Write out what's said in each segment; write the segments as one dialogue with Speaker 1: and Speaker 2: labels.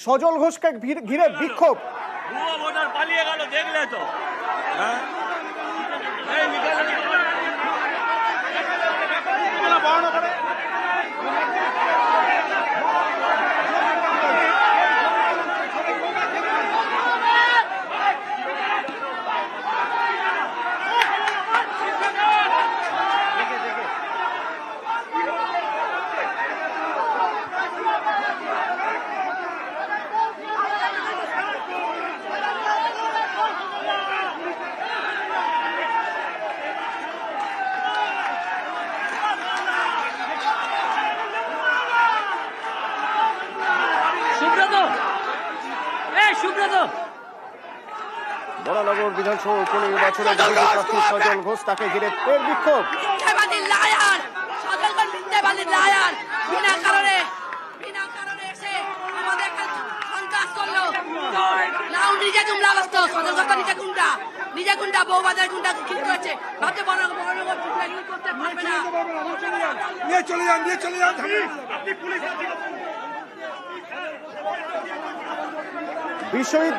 Speaker 1: সজল ঘোষকে ঘিরে বিক্ষোভ।
Speaker 2: ভুয়ো ভোটার পালিয়ে গেল, দেখলে তো।
Speaker 1: বরানগর বিধানসভা উপনির্বাচনে প্রার্থী সজল ঘোষ, তাকে ঘিরে ফের বিক্ষোভ।
Speaker 3: নিজে গুন্ডা বৌবাজার গুন্ডা কিন্তু আছে ভাবতে করতে পারবে না।
Speaker 4: নিয়ে চলে যান, নিয়ে চলে যান।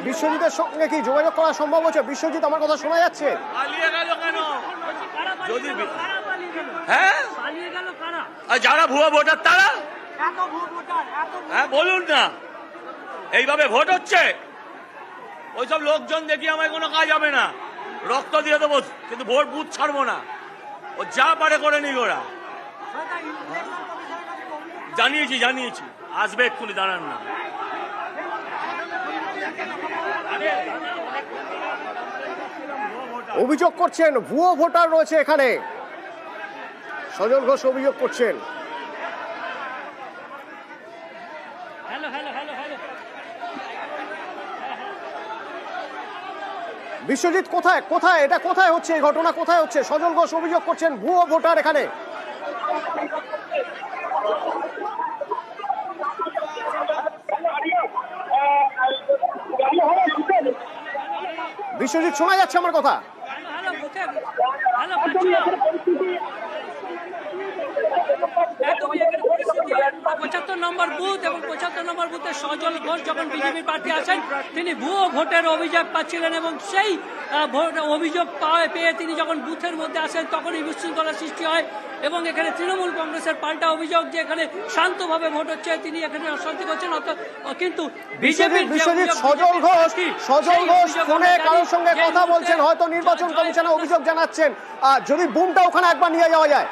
Speaker 1: বিশ্বজিতের সঙ্গে কি যোগাযোগ করা সম্ভব হচ্ছে? বিশ্বজিৎ, আমার কথা শোনা যাচ্ছে?
Speaker 2: পালিয়ে গেল কেন? যদি হ্যাঁ যারা ভুয়ো ভোটার তারা, হ্যাঁ বলুন না, এইভাবে ভোট হচ্ছে। ওইসব লোকজন দেখি আমায় কোনো কাজ হবে না, রক্ত দিয়ে দেবো, কিন্তু ভোট বুথ ছাড়বো না। ও যা পারে করে নিক ওরা। জানিয়েছি আসবে এক্ষুনি, দাঁড়ান না।
Speaker 1: অভিযোগ করছেন ভুয়ো ভোটার রয়েছে এখানে, সজল ঘোষ অভিযোগ করছেন। বিশ্বজিৎ, কোথায় এটা কোথায় হচ্ছে? এই ঘটনা কোথায় হচ্ছে? সজল ঘোষ অভিযোগ করছেন ভুয়ো ভোটার এখানে। বিশ্বজিৎ, শোনা যাচ্ছে আমার কথা?
Speaker 5: 75 নম্বর বুথ এবং 75 নম্বর বুথে সজল ঘোষ যখন বিজেপি প্রার্থী আছেন, তিনি ভুয়ো ভোটের অভিযোগ পাচ্ছিলেন এবং সেই অভিযোগ পেয়ে তিনি যখন বুথের মধ্যে আসেন তখনই বিশৃঙ্খলার সৃষ্টি হয় এবং এখানে তৃণমূল কংগ্রেসের পাল্টা অভিযোগ যে এখানে শান্তভাবে ভোট হচ্ছে, তিনি এখানে অশান্তি করছেন। কিন্তু বিজেপির
Speaker 1: সজল ঘোষ ফোনে কারোর সঙ্গে কথা বলছেন, হয়তো নির্বাচন কমিশনে অভিযোগ জানাচ্ছেন। যদি বুমটা ওখানে একবার নিয়ে যাওয়া যায়।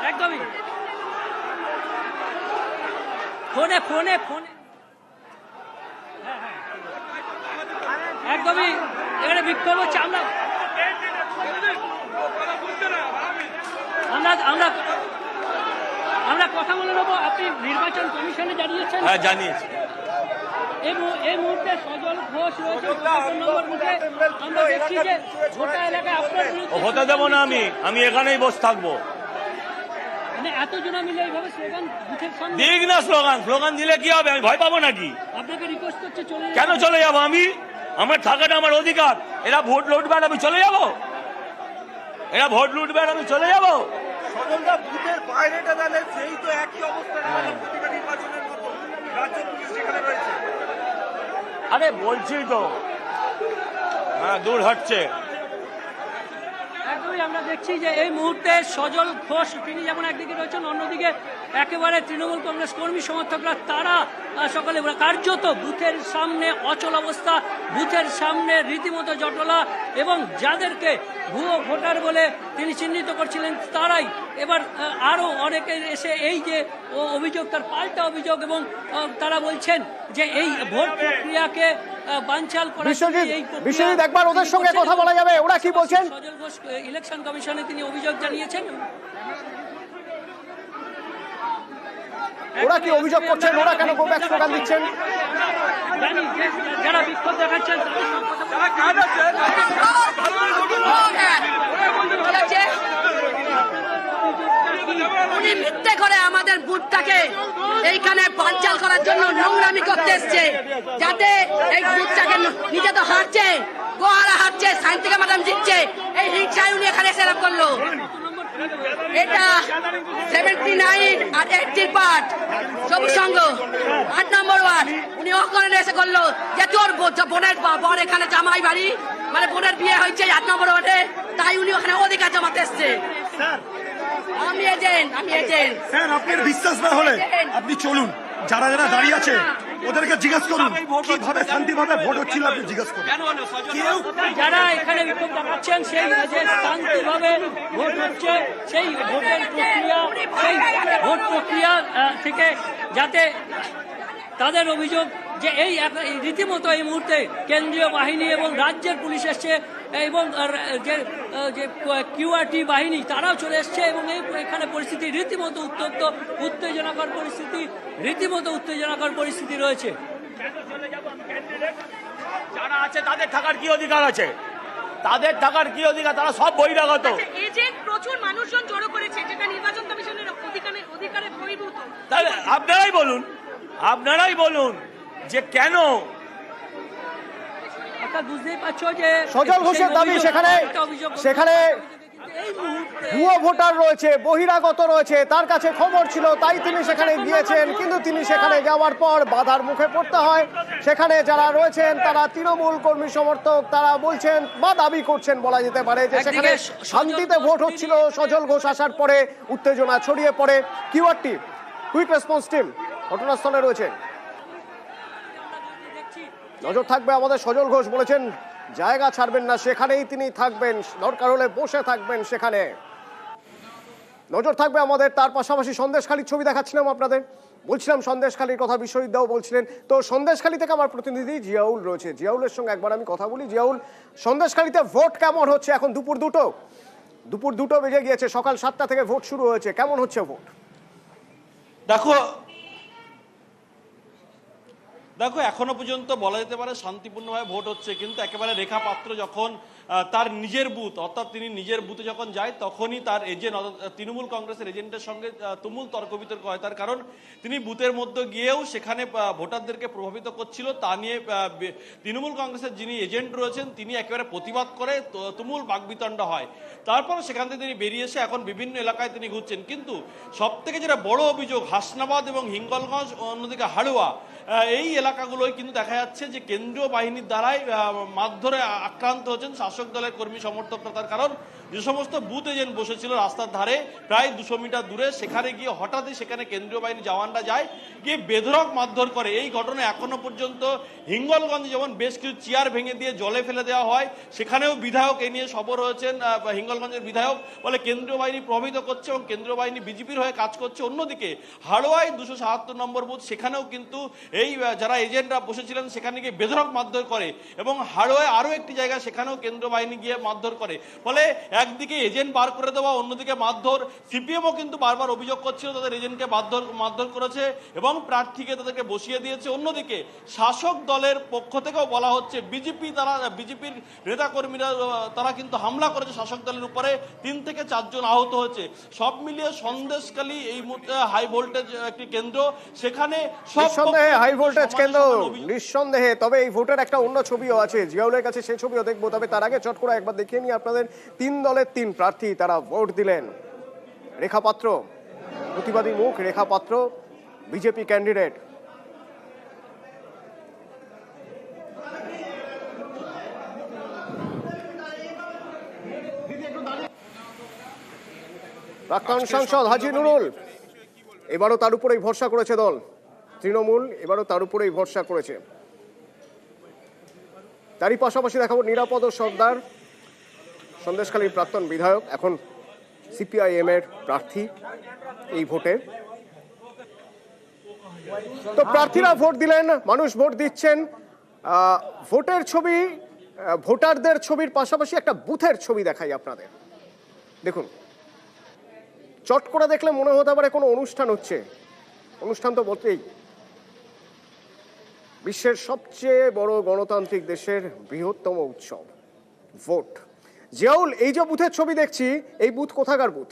Speaker 5: একদমই ফোনে একদমই এখানে বিক্ষোভ হচ্ছে। আমরা কথা বলে নেবো। আপনি নির্বাচন কমিশনে জানিয়েছেন?
Speaker 2: হ্যাঁ, জানিয়েছি।
Speaker 5: এই মুহূর্তে সজল ঘোষ রয়েছে 75 নম্বর বুথে। আমরা দেখছি যে গোটা এলাকায় আপনার
Speaker 2: হতে দেবো না, আমি এখানেই বসে থাকবো।
Speaker 5: এতজন মিলে এইভাবে স্লোগান বুথের সামনে
Speaker 2: দিক না, স্লোগান দিলে কি হবে? আমি ভয় পাবো নাকি?
Speaker 5: আপনাকে রিকোয়েস্ট করছে
Speaker 2: কেন চলে যাবো? আমার থাকাটা আমার অধিকার। এরা ভোট লুটবে, আমি চলে যাবো? এরা ভোট লুটবে, আমি চলে যাবো?
Speaker 4: বুথের বাইরেটা দিলে সেই তো একই অবস্থা প্রতিটা নির্বাচনের মতো। রাজ্য পুলিশ সেখানে রয়েছে।
Speaker 2: আরে বলছি তো, হ্যাঁ দূর হচ্ছে।
Speaker 5: একদমই আমরা দেখছি যে এই মুহূর্তে সজল ঘোষ তিনি যেমন একদিকে রয়েছেন, অন্যদিকে একেবারে তৃণমূল কংগ্রেস কর্মী সমর্থকরা তারা সকালে কার্যত বুথের সামনে অচল অবস্থা, বুথের সামনে রীতিমতো জটলা এবং যাদেরকে ভুয়ো ভোটার বলে তিনি চিহ্নিত করছিলেন তারাই এবার আরও অনেকে এসে এই যে অভিযোগ তার পাল্টা অভিযোগ এবং তারা বলছেন যে এই ভোট প্রক্রিয়াকে বানচাল করা।
Speaker 1: বিশ্বজিৎ, একবার ওদের সঙ্গে কথা বলা যাবে? ওরা কি বলছেন?
Speaker 5: সজল ঘোষ ইলেকশন কমিশনে তিনি অভিযোগ জানিয়েছেন।
Speaker 1: ওরা কি অভিযোগ করছেন? ওরা কেন গো ব্যাক স্লোগান দিচ্ছেন?
Speaker 5: যারা বিক্ষোভ দেখাচ্ছেন
Speaker 3: উনি মিথ্যে করে আমাদের বুথটাকে এইখানে বানচাল করার জন্য নোংরামি করতে এসছে, যাতে এই বুথটাকে নিজে তো হারছে, গোহারা হারছে, সাইন্তিকা ম্যাডাম জিতছে, এই হিংসায় উনি এখানে সেরাপ করলো। এটা 79 আর 80 পার্ট সবুজ সংঘ 8 নম্বর ওয়ার্ড। উনি অকরণে এসে করলো যে তোর বোনের বর এখানে জামাই বাড়ি, মানে বোনের বিয়ে হয়েছে 8 নম্বর ওয়ার্ডে, তাই উনি ওখানে অধিকার জমাতে এসছে। আমি এজেন্ট
Speaker 6: স্যার আপনার বিশ্বাস না হলে আপনি চলুন, যারা যারা দাঁড়িয়ে আছে ওদেরকে জিজ্ঞেস করুন কিভাবে শান্তিভাবে ভোট হচ্ছিল, আপনি জিজ্ঞেস করুন। কেউ
Speaker 5: যারা এখানে বিক্ষোভ দেখাচ্ছেন সেই যে শান্তিভাবে ভোট হচ্ছে, সেই ভোটের প্রক্রিয়া, সেই ভোট প্রক্রিয়া থেকে যাতে তাদের অভিযোগ যে এই রীতিমতো এই মুহূর্তে কেন্দ্রীয় বাহিনী এবং রাজ্যের পুলিশ এসছে এবং যে কিউআরটি বাহিনী তারাও চলে এসছে এবং এখানে পরিস্থিতি রীতিমতো উত্তেজনাকর পরিস্থিতি রয়েছে।
Speaker 2: যারা আছে তাদের থাকার কি অধিকার আছে? তাদের থাকার কি অধিকার? তারা সব বহিরাগত।
Speaker 7: এজেন্ট প্রচুর মানুষজন জড়ো করেছে, যেটা নির্বাচন কমিশনের অধিকারে বহির্ভূত।
Speaker 2: তাহলে আপনারাই বলুন যে কেন?
Speaker 5: বুঝতেই পারছো যে
Speaker 1: সজল ঘোষের দাবি সেখানে ভুয়ো ভোটার রয়েছে, বহিরাগত রয়েছে, তার কাছে খবর ছিল, তাই তিনি সেখানে গিয়েছেন। কিন্তু তিনি সেখানে যাওয়ার পর বাধার মুখে পড়তে হয়। সেখানে যারা রয়েছেন তারা তৃণমূল কর্মী সমর্থক, তারা বলছেন বা দাবি করছেন বলা যেতে পারে যে সেখানে শান্তিতে ভোট হচ্ছিল। সজল ঘোষ আসার পরে উত্তেজনা ছড়িয়ে পড়ে। কিউআরটি কুইক রেসপন্স টিম ঘটনাস্থলে রয়েছে, নজর থাকবে আমাদের। সজল ঘোষ বলেছেন জায়গা ছাড়বেন না, সেখানেই তিনি থাকবেন, দরকার হলে বসে থাকবেন সেখানে। নজর থাকবে আমাদের। তার পাশাপাশি সন্দেশখালীর ছবি দেখাচ্ছিলাম আপনাদের, বলছিলাম সন্দেশখালীর কথা, বিশ্বজিৎদাও বলছিলেন। তো সন্দেশখালী থেকে আমার প্রতিনিধি জিয়াউল রয়েছে, জিয়াউলের সঙ্গে একবার আমি কথা বলি। জিয়াউল, সন্দেশখালীতে ভোট কেমন হচ্ছে? এখন দুপুর দুটো বেজে গিয়েছে, সকাল 7টা থেকে ভোট শুরু হয়েছে, কেমন হচ্ছে ভোট?
Speaker 8: দেখো এখনো পর্যন্ত বলা যেতে পারে শান্তিপূর্ণভাবে ভোট হচ্ছে, কিন্তু একেবারে রেখা পাত্র যখন তার নিজের বুথ, অর্থাৎ তিনি নিজের বুথে যখন যায় তখনই তার এজেন্ট তৃণমূল কংগ্রেসের এজেন্টের সঙ্গে তুমুল তর্ক বিতর্ক হয়। তার কারণ তিনি বুথের মধ্যে গিয়েও সেখানে ভোটারদেরকে প্রভাবিত করছিল, তা নিয়ে তৃণমূল কংগ্রেসের যিনি এজেন্ট রয়েছেন তিনি একেবারে প্রতিবাদ করে তুমুল বাকবিতণ্ডা হয়। তারপর সেখান থেকে তিনি বেরিয়ে এসে এখন বিভিন্ন এলাকায় তিনি ঘুরছেন। কিন্তু সব থেকে যেটা বড় অভিযোগ, হাসনাবাদ এবং হিঙ্গলগঞ্জ, অন্যদিকে হাড়ুয়া, এই এলাকাগুলোয় কিন্তু দেখা যাচ্ছে যে কেন্দ্রীয় বাহিনীর দ্বারাই মারধরে আক্রান্ত হচ্ছেন শাসক দলের কর্মী সমর্থকরা। তার কারণ যে সমস্ত বুথ এজেন্ট বসেছিল রাস্তার ধারে প্রায় 200 মিটার দূরে, সেখানে গিয়ে হঠাৎই সেখানে কেন্দ্রীয় বাহিনী জওয়ানরা যায়, গিয়ে বেধড়ক মারধর করে। এই ঘটনা এখনো পর্যন্ত হিঙ্গলগঞ্জে যেমন বেশ কিছু চেয়ার ভেঙে দিয়ে জলে ফেলে দেওয়া হয়, সেখানেও বিধায়ক এ নিয়ে সবর হয়েছেন। হিঙ্গলগঞ্জের বিধায়ক বলে কেন্দ্রীয় বাহিনী প্রভাবিত করছে এবং কেন্দ্রীয় বাহিনী বিজেপির হয়ে কাজ করছে। অন্যদিকে হাড়োয়ায় 277 নম্বর বুথ, সেখানেও কিন্তু এই যারা এজেন্টরা বসেছিলেন সেখানে গিয়ে বেধড়ক মারধর করে এবং হাড়োয়ায় আরও একটি জায়গা সেখানেও কেন্দ্রীয় বাহিনী গিয়ে মারধর করে। ফলে একদিকে এজেন্ট বার করে দেওয়া, অন্যদিকে মারধর। সিপিএমও কিন্তু বারবার অভিযোগ করছিল তাদের এজেন্টকে মারধর করেছে এবং প্রার্থীকে তাদেরকে বসিয়ে দিয়েছে। অন্যদিকে শাসক দলের পক্ষ থেকেও বলা হচ্ছে বিজেপির নেতাকর্মীরা তারা কিন্তু হামলা করেছে শাসক দলের উপরে, 3 থেকে 4 জন আহত হয়েছে। সব মিলিয়ে সন্দেশখালী এই মুহূর্তে হাই ভোল্টেজ একটি কেন্দ্র, সেখানে
Speaker 1: হাই ভোল্টেজ কেন্দ্র নিঃসন্দেহে। তবে এই ভোটের একটা অন্য ছবিও আছে, জিয়াউলের কাছে সেই ছবিও দেখবো। তবে তার আগে চট করে একবার দেখিয়ে নিই আপনাদের, 3 দলের 3 প্রার্থী তারা ভোট দিলেন। রেখা পাত্র প্রতিবাদী মুখ, রেখা পাত্র বিজেপি ক্যান্ডিডেট। প্রাক্তন সাংসদ হাজী নুরুল, এবারও তার উপরেই ভরসা করেছে দল তৃণমূল, এবারও তার উপরেই ভরসা করেছে। তারই পাশাপাশি দেখাবো নিরাপদ সর্দার, সন্দেশখালীর প্রাক্তন বিধায়ক, এখন সিপিআইএম এর প্রার্থী এই ভোটে। তো প্রার্থীরা ভোট দিলেন, মানুষ ভোট দিচ্ছেন। ভোটের ছবি, ভোটারদের ছবির পাশাপাশি একটা বুথের ছবি দেখাই আপনাদের। দেখুন, চট করে দেখলে মনে হতে পারে কোনো অনুষ্ঠান হচ্ছে, অনুষ্ঠান তো বলতেই। বিশ্বের সবচেয়ে বড় গণতান্ত্রিক দেশের বৃহত্তম উৎসব ভোট। জিয়াউল, এই যে বুথের ছবি দেখছি, এই বুথ কোথাকার বুথ?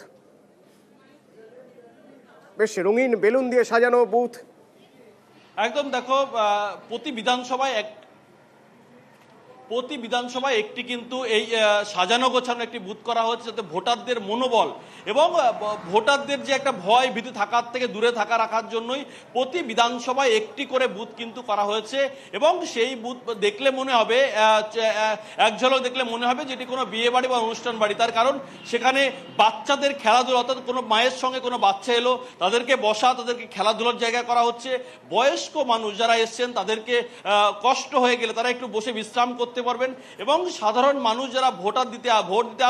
Speaker 1: বেশ রঙিন বেলুন দিয়ে সাজানো বুথ।
Speaker 8: একদম, দেখো প্রতি বিধানসভায় প্রতি বিধানসভায় একটি কিন্তু এই সাজানো গোছানো একটি বুথ করা হচ্ছে, যাতে ভোটারদের মনোবল এবং ভোটারদের যে একটা ভয় ভীতি থাকার থেকে দূরে রাখার জন্যই প্রতি বিধানসভায় একটি করে বুথ কিন্তু করা হয়েছে। এবং সেই বুথ দেখলে মনে হবে, এক ঝলক দেখলে মনে হবে যেটি কোনো বিয়ে বাড়ি বা অনুষ্ঠান বাড়ি। তার কারণ সেখানে বাচ্চাদের খেলাধুলা, অর্থাৎ কোনো মায়ের সঙ্গে কোনো বাচ্চা এলো, তাদেরকে বসা, তাদেরকে খেলাধুলার জায়গা করা হচ্ছে। বয়স্ক মানুষ যারা এসছেন তাদেরকে কষ্ট হয়ে গেলে তারা একটু বসে বিশ্রাম করতে পারবেন। এবং সাধারণ মানুষ যারা ভোট দিতে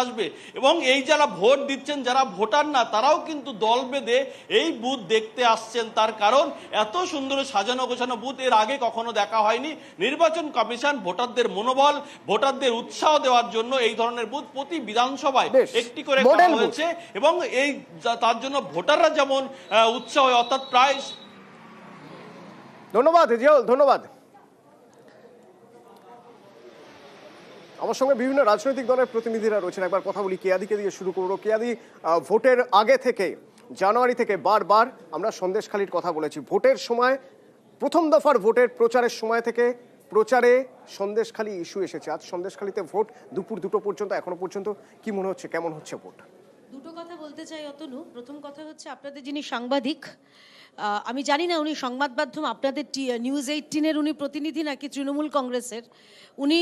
Speaker 8: আসবে এবং এই যারা ভোট দিচ্ছেন, যারা ভোটার না, তারাও কিন্তু দল বেঁধে এই বুথ দেখতে আসছেন। তার কারণ এত সুন্দর সাজানো গোছানো বুথ এর আগে কখনো দেখা হয়নি। নির্বাচন কমিশন ভোটারদের মনোবল, ভোটারদের উৎসাহ দেওয়ার জন্য এই ধরনের বুথ প্রতি বিধানসভায় একটি করে করা হয়েছে। এবং এই তার জন্য ভোটাররা যেমন উৎসাহ, অর্থাৎ প্রায়।
Speaker 1: ধন্যবাদ জিয়াউল, ধন্যবাদ। আমার সঙ্গে বিভিন্ন রাজনৈতিক দলের প্রতিনিধিরা রয়েছেন, একবার কথা বলি। কেয়াদিকে দিয়ে শুরু করবো। কেয়াদি, ভোটের আগে থেকে জানুয়ারি থেকে বারবার আমরা সন্দেশখালির কথা বলেছি। ভোটের সময়, প্রথম দফার ভোটের প্রচারের সময় থেকে প্রচারে সন্দেশখালি ইস্যু এসেছে। আজ সন্দেশখালিতে ভোট দুপুর 2টো পর্যন্ত, এখনো পর্যন্ত কি মনে হচ্ছে, কেমন হচ্ছে ভোট?
Speaker 7: দুটো কথা বলতে চাই অতনু। প্রথম কথা হচ্ছে, আপনাদের যিনি সাংবাদিক, আমি জানি না উনি সংবাদ মাধ্যম আপনাদের নিউজ 18-এর উনি প্রতিনিধি নাকি তৃণমূল কংগ্রেসের। উনি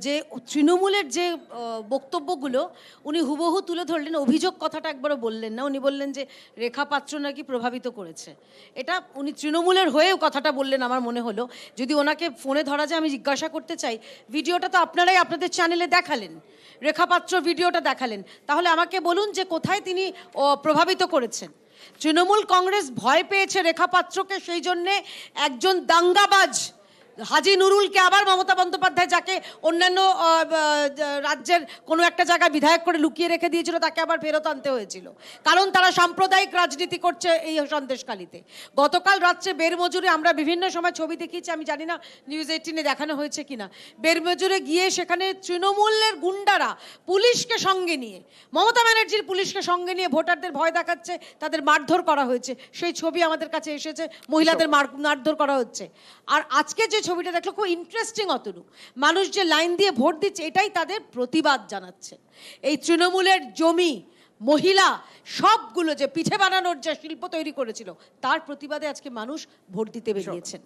Speaker 7: যে তৃণমূলের যে বক্তব্যগুলো উনি হুবহু তুলে ধরলেন, অভিযোগ কথাটা একবারও বললেন না। উনি বললেন যে রেখা পাত্র নাকি প্রভাবিত করেছে। এটা উনি তৃণমূলের হয়েও কথাটা বললেন আমার মনে হলো। যদি ওনাকে ফোনে ধরা যায়, আমি জিজ্ঞাসা করতে চাই, ভিডিওটা তো আপনারাই আপনাদের চ্যানেলে দেখালেন, রেখা পাত্র ভিডিওটা দেখালেন, তাহলে আমাকে বলুন যে কোথায় তিনি প্রভাবিত করেছেন। তৃণমূল কংগ্রেস ভয় পেয়েছে রেখা পাত্রকে, সেই জন্যে একজন দাঙ্গাবাজ হাজি নুরুলকে আবার মমতা বন্দ্যোপাধ্যায়, যাকে অন্যান্য রাজ্যের কোনো একটা জায়গায় বিধায়ক করে লুকিয়ে রেখে দিয়েছিল, তাকে আবার ফেরত আনতে হয়েছিল, কারণ তারা সাম্প্রদায়িক রাজনীতি করছে এই সন্দেশখালিতে। গতকাল রাত্রে বেরমজুরে আমরা বিভিন্ন সময় ছবি দেখিয়েছি, আমি জানি না নিউজ 18-এ দেখানো হয়েছে কিনা। বেরমজুরে গিয়ে সেখানে তৃণমূলের গুন্ডারা পুলিশকে সঙ্গে নিয়ে, মমতা ব্যানার্জির পুলিশকে সঙ্গে নিয়ে ভোটারদের ভয় দেখাচ্ছে, তাদের মারধর করা হয়েছে। সেই ছবি আমাদের কাছে এসেছে, মহিলাদের মারধর করা হচ্ছে। আর আজকে যে ছবিটা দেখলো, খুব ইন্টারেস্টিং অতনু। মানুষ যে লাইন দিয়ে ভোট দিচ্ছে, এটাই তাদের প্রতিবাদ জানাচ্ছে। এই তৃণমূলের জমি, মহিলা, সবগুলো যে পিঠে বানানোর যে শিল্প তৈরি করেছিল, তার প্রতিবাদে আজকে মানুষ ভোট দিতে বেরিয়েছেন।